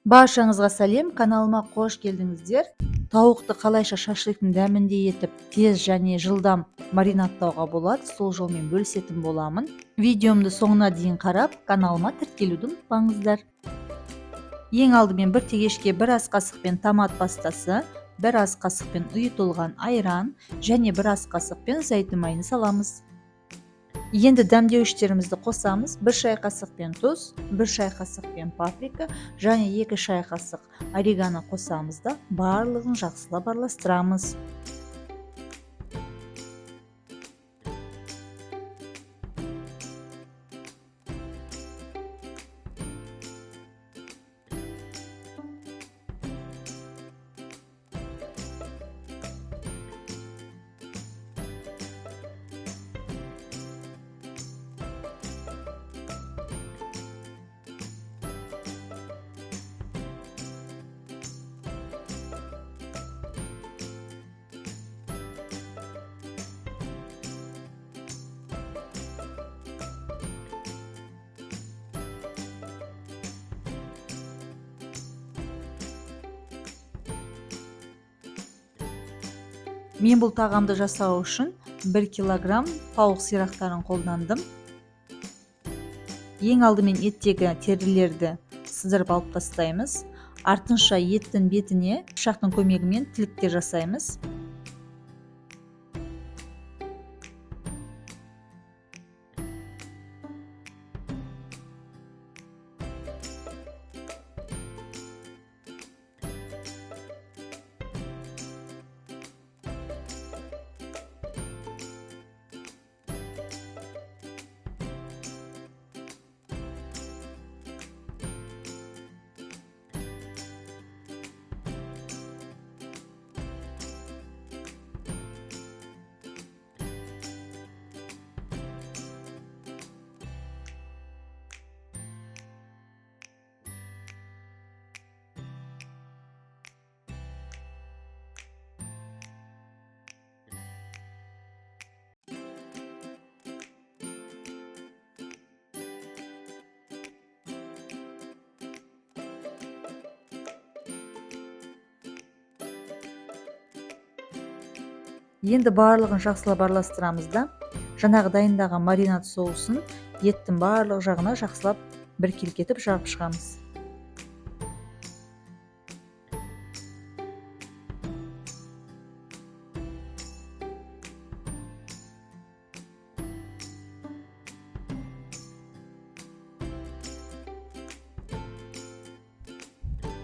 Баршаңызға сәлем, каналыма қош келдіңіздер. Тауықты қалайша шашлықтың дәміндей етіп, тез және жылдам маринадтауға болады, сол жолмен бөлісетін боламын. Видеомды соңына дейін қарап, каналыма тіркелуді ұмытпаңыздар. Ең алдымен бір тегешке бір ас қасықпен томат пастасы, бір ас қасықпен ұйытылған айран және бір ас қасықпен зәйтүн майын саламыз. Енді дәмдеуіштерімізді қосамыз. 1 шай қасықпен тұз, 1 шай қасықпен паприка және 2 шай қасық орегано қосамыз да барлығын жақсылап араластырамыз. Мен бұл тағамды жасау үшін 1 килограмм тауық сирақтарын қолдандым. Ең алдымен еттегі терілерді сыдырып алып тастаймыз. Артынша еттің бетіне пышақтың көмегімен тіліктер жасаймыз. Енді барлығын жақсылап араластырамыз да, жаңағы дайындаған маринад соусын еттің барлық жағына жақсылап біркелкетіп жағып шығамыз.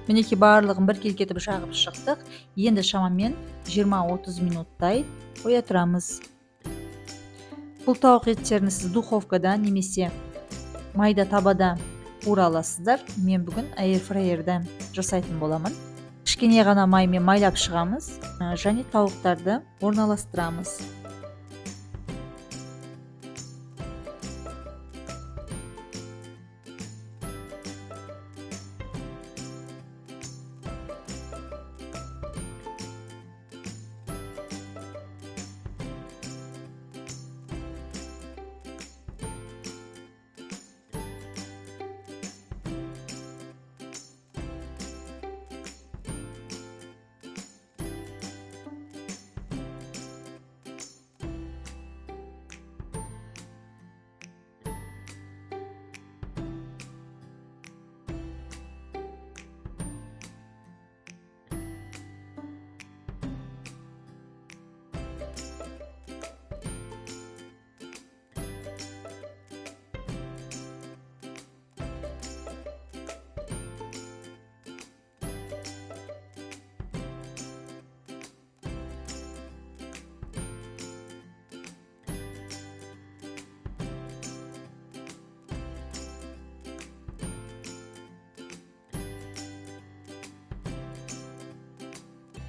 Мінекей барлығын біркелкетіп жағып шықтық. Енді шамамен 20-30 минуттай қоя тұрамыз. Бұл тауық еттерін сіз духовкада немесе майда табада қуыра аласыздар. Мен бүгін эйрфрайерда жасайтын боламын. Кішкене ғана маймен майлап шығамыз және тауықтарды орналастырамыз.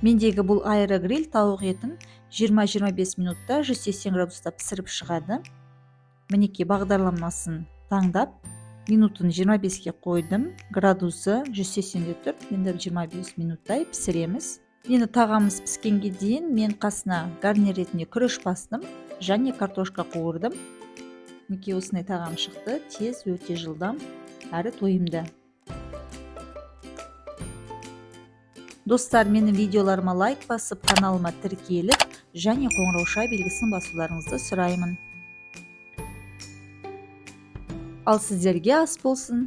Мендегі бұл аэрогриль тауық етін 20-25 минутта 180 градуста пісіріп шығады. Мінекей бағдарламасын таңдап, минутын 25-ке қойдым. Градусы 180-де тұр. Енді 25 минуттай пісіреміз. Енді тағамыз піскенге дейін мен қасына гарнир ретінде күріш бастым және картошка қуырдым. Мінекей осындай тағам шықты. Тез, өте жылдам әрі тойымды. Достар, менің видеоларыма лайк басып, каналыма тіркеліп, және қоңырау белгісін басуларыңызды сұраймын. Ал сіздерге ас болсын.